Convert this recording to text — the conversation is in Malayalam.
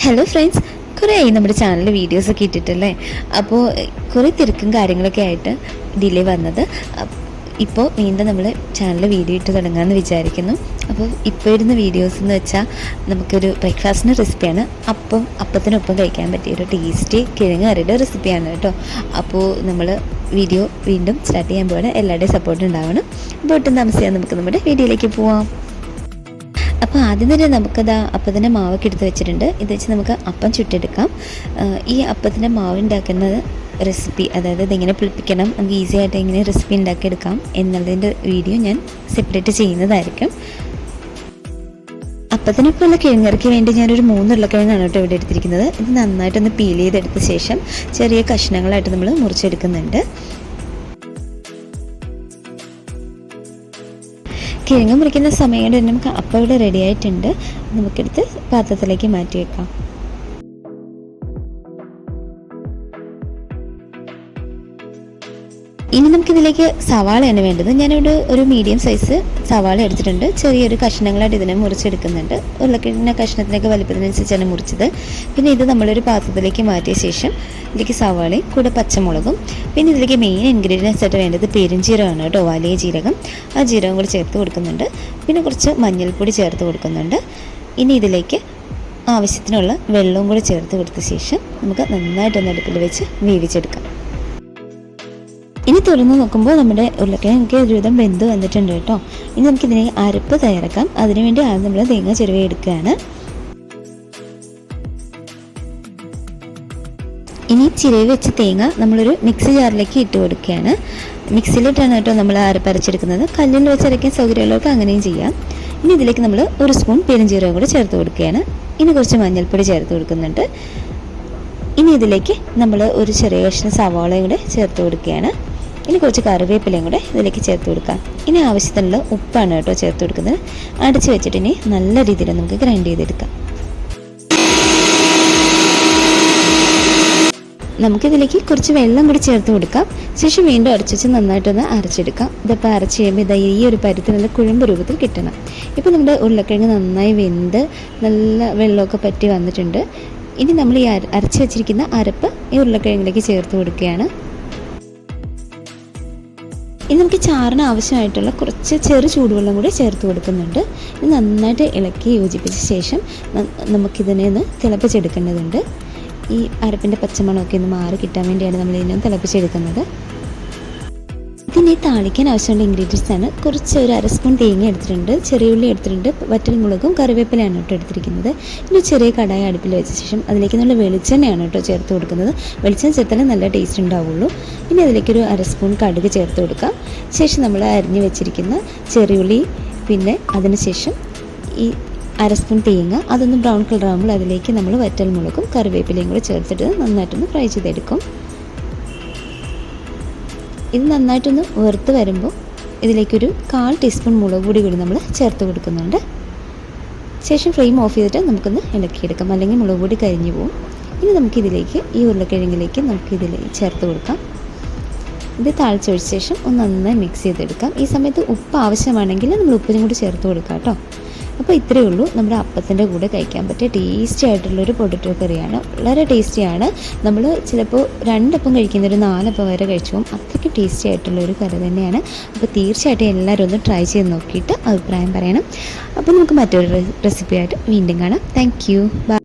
ഹലോ ഫ്രണ്ട്സ്, കുറേ ആയി നമ്മുടെ ചാനലിൽ വീഡിയോസൊക്കെ ഇട്ടിട്ടല്ലേ. അപ്പോൾ കുറേ തിരക്കും കാര്യങ്ങളൊക്കെ ആയിട്ട് ഡിലേ വന്നത്. ഇപ്പോൾ വീണ്ടും നമ്മൾ ചാനലിൽ വീഡിയോ ഇട്ട് തുടങ്ങാമെന്ന് വിചാരിക്കുന്നു. അപ്പോൾ ഇപ്പോൾ ഇടുന്ന വീഡിയോസ് എന്ന് വെച്ചാൽ നമുക്കൊരു ബ്രേക്ക്ഫാസ്റ്റിന് റെസിപ്പിയാണ്. അപ്പത്തിനൊപ്പം കഴിക്കാൻ പറ്റിയൊരു ടേസ്റ്റി കിഴങ്ങ് കറിയുടെ റെസിപ്പിയാണ് കേട്ടോ. അപ്പോൾ നമ്മൾ വീഡിയോ വീണ്ടും സ്റ്റാർട്ട് ചെയ്യാൻ പോവാണ്. എല്ലാവരുടെയും സപ്പോർട്ട് ഉണ്ടാവണം. അപ്പോൾ ഒട്ടും താമസിയാതെ നമുക്ക് നമ്മുടെ വീഡിയോയിലേക്ക് പോവാം. അപ്പോൾ ആദ്യം തന്നെ നമുക്കത് അപ്പത്തിൻ്റെ മാവൊക്കെ എടുത്ത് വെച്ചിട്ടുണ്ട്. ഇത് വെച്ച് നമുക്ക് അപ്പം ചുട്ടെടുക്കാം. ഈ അപ്പത്തിൻ്റെ മാവ് ഉണ്ടാക്കുന്നത് റെസിപ്പി, അതായത് ഇതെങ്ങനെ പുളിപ്പിക്കണം, നമുക്ക് ഈസി ആയിട്ട് എങ്ങനെ റെസിപ്പി ഉണ്ടാക്കിയെടുക്കാം എന്നുള്ളതിൻ്റെ വീഡിയോ ഞാൻ സെപ്പറേറ്റ് ചെയ്യുന്നതായിരിക്കും. അപ്പത്തിനൊപ്പമുള്ള കിഴങ്ങറിക്ക് വേണ്ടി ഞാനൊരു 3 ഉരുളക്കിഴങ്ങാണ് കേട്ടോ ഇവിടെ എടുത്തിരിക്കുന്നത്. ഇത് നന്നായിട്ടൊന്ന് പീൽ ചെയ്തെടുത്ത ശേഷം ചെറിയ കഷ്ണങ്ങളായിട്ട് നമ്മൾ മുറിച്ചെടുക്കുന്നുണ്ട്. കിഴങ്ങ് മുറിക്കുന്ന സമയം കൊണ്ട് തന്നെ നമുക്ക് അപ്പം ഇവിടെ റെഡി ആയിട്ടുണ്ട്. നമുക്കെടുത്ത് പാത്രത്തിലേക്ക് മാറ്റി വെക്കാം. ഇനി നമുക്കിതിലേക്ക് സവാളയാണ് വേണ്ടത്. ഞാനിവിടെ ഒരു മീഡിയം സൈസ് സവാള എടുത്തിട്ടുണ്ട്. ചെറിയൊരു കഷ്ണങ്ങളായിട്ട് ഇതിനെ മുറിച്ചെടുക്കുന്നുണ്ട്. ഉരുളക്കിഴങ്ങിൻ്റെ കഷ്ണത്തിനൊക്കെ വലിപ്പത്തിനനുസരിച്ചാണ് മുറിച്ചത്. പിന്നെ ഇത് നമ്മളൊരു പാത്രത്തിലേക്ക് മാറ്റിയ ശേഷം ഇതിലേക്ക് സവാളയും കൂടെ പച്ചമുളകും, പിന്നെ ഇതിലേക്ക് മെയിൻ ഇൻഗ്രീഡിയൻസ് ആയിട്ട് വേണ്ടത് പെരുംജീരകമാണ് കേട്ടോ, വലിയ ജീരകം. ആ ജീരകം കൂടി ചേർത്ത് കൊടുക്കുന്നുണ്ട്. പിന്നെ കുറച്ച് മഞ്ഞൾപ്പൊടി ചേർത്ത് കൊടുക്കുന്നുണ്ട്. ഇനി ഇതിലേക്ക് ആവശ്യത്തിനുള്ള വെള്ളവും കൂടി ചേർത്ത് കൊടുത്ത ശേഷം നമുക്ക് നന്നായിട്ടൊന്ന് അടുപ്പിൽ വെച്ച് വേവിച്ചെടുക്കാം. ഇനി തുറന്ന് നോക്കുമ്പോൾ നമ്മുടെ ഉരുളക്കിഴങ്ങൊക്കെ ഒരുവിധം വെന്ത് വന്നിട്ടുണ്ട് കേട്ടോ. ഇനി നമുക്കിതിനെ അരപ്പ് തയ്യാറാക്കാം. അതിനുവേണ്ടി ആദ്യം നമ്മൾ തേങ്ങ ചിരവി എടുക്കുകയാണ്. ഇനി ചിരവി വെച്ച തേങ്ങ നമ്മളൊരു മിക്സി ജാറിലേക്ക് ഇട്ട് കൊടുക്കുകയാണ്. മിക്സിയിലിട്ടാണ് കേട്ടോ നമ്മൾ അരപ്പ് അരച്ചെടുക്കുന്നത്. കല്ലിൽ വെച്ചരയ്ക്കാൻ സൗകര്യമുള്ളവർക്ക് അങ്ങനെയും ചെയ്യാം. ഇനി ഇതിലേക്ക് നമ്മൾ 1 സ്പൂൺ പെരുംജീരകം കൂടി ചേർത്ത് കൊടുക്കുകയാണ്. ഇനി കുറച്ച് മഞ്ഞൾപ്പൊടി ചേർത്ത് കൊടുക്കുന്നുണ്ട്. ഇനി ഇതിലേക്ക് നമ്മൾ ഒരു ചെറിയ കഷ്ണം സവാളയും കൂടെ ചേർത്ത് കൊടുക്കുകയാണ്. ഇനി കുറച്ച് കറിവേപ്പിലയും കൂടെ ഇതിലേക്ക് ചേർത്ത് കൊടുക്കാം. ഇനി ആവശ്യത്തിനുള്ള ഉപ്പാണ് കേട്ടോ ചേർത്ത് കൊടുക്കുന്നത്. അടച്ച് വെച്ചിട്ട് ഇനി നല്ല രീതിയിൽ നമുക്ക് ഗ്രൈൻഡ് ചെയ്തെടുക്കാം. നമുക്കിതിലേക്ക് കുറച്ച് വെള്ളം കൂടി ചേർത്ത് കൊടുക്കാം. ശേഷം വീണ്ടും അടച്ചു വെച്ച് നന്നായിട്ടൊന്ന് അരച്ചെടുക്കാം. ഇതിപ്പോൾ അരച്ച് കഴിയുമ്പോൾ ഈ ഒരു പരുത്തി നല്ല കുഴമ്പ് രൂപത്തിൽ കിട്ടണം. ഇപ്പോൾ നമ്മുടെ ഉരുളക്കിഴങ്ങ് നന്നായി വെന്ത് നല്ല വെള്ളമൊക്കെ പറ്റി വന്നിട്ടുണ്ട്. ഇനി നമ്മൾ ഈ അരച്ച് വെച്ചിരിക്കുന്ന അരപ്പ് ഈ ഉരുളക്കിഴങ്ങിലേക്ക് ചേർത്ത് കൊടുക്കുകയാണ്. ഇനി നമുക്ക് ചാറിന് ആവശ്യമായിട്ടുള്ള കുറച്ച് ചെറു ചൂടുവെള്ളം കൂടി ചേർത്ത് കൊടുക്കുന്നുണ്ട്. ഇത് നന്നായിട്ട് ഇളക്കി യോജിപ്പിച്ച ശേഷം നമുക്കിതിനെ ഒന്ന് തിളപ്പിച്ചെടുക്കേണ്ടതുണ്ട്. ഈ അരപ്പിൻ്റെ പച്ചമണമൊക്കെ ഒന്ന് മാറി കിട്ടാൻ വേണ്ടിയാണ് നമ്മൾ ഇതിനെ തിളപ്പിച്ചെടുക്കുന്നത്. ഇതിനെ താളിക്കാൻ ആവശ്യമുള്ള ഇൻഗ്രീഡിയൻസ് ആണ്. കുറച്ച് ഒരു 1/2 സ്പൂൺ തേങ്ങ എടുത്തിട്ടുണ്ട്, ചെറിയ ഉള്ളി എടുത്തിട്ടുണ്ട്, വറ്റൽമുളകും കറിവേപ്പിലയാണ് കേട്ടോ എടുത്തിരിക്കുന്നത്. ഇനി ചെറിയ കടായി അടുപ്പിൽ വെച്ച ശേഷം അതിലേക്ക് നല്ല വെളിച്ചെണ്ണയാണ് കേട്ടോ ചേർത്ത് കൊടുക്കുന്നത്. വെളിച്ചെണ്ണ ചേർത്താലേ നല്ല ടേസ്റ്റ് ഉണ്ടാവുള്ളൂ. ഇനി അതിലേക്കൊരു 1/2 സ്പൂൺ കടുക് ചേർത്ത് കൊടുക്കാം. ശേഷം നമ്മൾ അരിഞ്ഞ് വെച്ചിരിക്കുന്ന ചെറിയുള്ളി, പിന്നെ അതിനുശേഷം ഈ 1/2 സ്പൂൺ തേങ്ങ അതൊന്ന് ബ്രൗൺ കളർ ആകുമ്പോൾ അതിലേക്ക് നമ്മൾ വറ്റൽമുളകും കറിവേപ്പിലയും കൂടെ ചേർത്തിട്ട് നന്നായിട്ടൊന്ന് ഫ്രൈ ചെയ്തെടുക്കും. ഇത് നന്നായിട്ടൊന്ന് വറുത്ത് വരുമ്പോൾ ഇതിലേക്കൊരു 1/4 ടീസ്പൂൺ മുളക് പൊടി കൂടി നമ്മൾ ചേർത്ത് കൊടുക്കുന്നുണ്ട്. ശേഷം ഫ്ലെയിം ഓഫ് ചെയ്തിട്ട് നമുക്കൊന്ന് ഇളക്കിയെടുക്കാം, അല്ലെങ്കിൽ മുളക് പൊടി കരിഞ്ഞു പോകും. ഇനി നമുക്കിതിലേക്ക് ഈ ഉരുളക്കിഴങ്ങിലേക്ക് നമുക്കിതിൽ ചേർത്ത് കൊടുക്കാം. ഇത് താളിച്ചൊഴിച്ച ശേഷം ഒന്ന് നന്നായി മിക്സ് ചെയ്തെടുക്കാം. ഈ സമയത്ത് ഉപ്പ് ആവശ്യമാണെങ്കിൽ നമ്മൾ ഉപ്പിനും കൂടി ചേർത്ത് കൊടുക്കാം കേട്ടോ. അപ്പോൾ ഇത്രയേ ഉള്ളൂ നമ്മുടെ അപ്പത്തിൻ്റെ കൂടെ കഴിക്കാൻ പറ്റിയ ടേസ്റ്റി ആയിട്ടുള്ളൊരു പൊട്ടറ്റോ കറിയാണ്. വളരെ ടേസ്റ്റിയാണ്. നമ്മൾ ചിലപ്പോൾ 2 അപ്പം കഴിക്കുന്നൊരു 4 അപ്പം വരെ കഴിച്ചു പോകും. അത്രയ്ക്ക് ടേസ്റ്റി ആയിട്ടുള്ളൊരു കറി തന്നെയാണ്. അപ്പോൾ തീർച്ചയായിട്ടും എല്ലാവരും ഒന്ന് ട്രൈ ചെയ്ത് നോക്കിയിട്ട് അഭിപ്രായം പറയണം. അപ്പോൾ നമുക്ക് മറ്റൊരു റെസിപ്പിയായിട്ട് വീണ്ടും കാണാം. Thank you. ബൈ.